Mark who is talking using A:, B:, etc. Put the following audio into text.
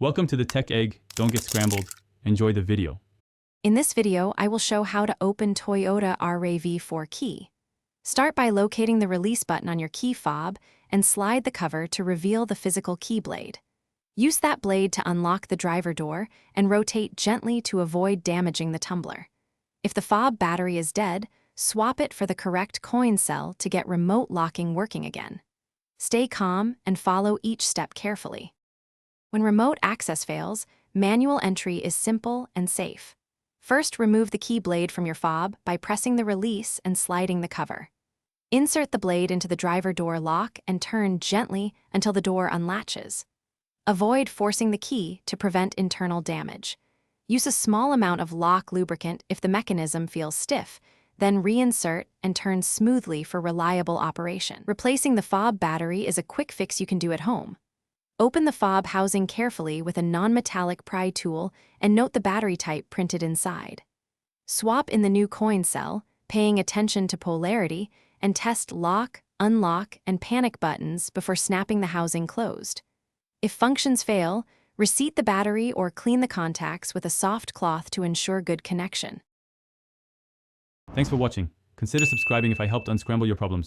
A: Welcome to the Tech Egg. Don't get scrambled. Enjoy the video.
B: In this video, I will show how to open Toyota RAV4 key. Start by locating the release button on your key fob and slide the cover to reveal the physical key blade. Use that blade to unlock the driver door and rotate gently to avoid damaging the tumbler. If the fob battery is dead, swap it for the correct coin cell to get remote locking working again. Stay calm and follow each step carefully. When remote access fails, manual entry is simple and safe. First, remove the key blade from your fob by pressing the release and sliding the cover. Insert the blade into the driver door lock and turn gently until the door unlatches. Avoid forcing the key to prevent internal damage. Use a small amount of lock lubricant if the mechanism feels stiff, then reinsert and turn smoothly for reliable operation. Replacing the fob battery is a quick fix you can do at home. Open the fob housing carefully with a non-metallic pry tool and note the battery type printed inside. Swap in the new coin cell, paying attention to polarity, and test lock, unlock, and panic buttons before snapping the housing closed. If functions fail, reseat the battery or clean the contacts with a soft cloth to ensure good connection.
A: Thanks for watching. Consider subscribing if I helped unscramble your problems.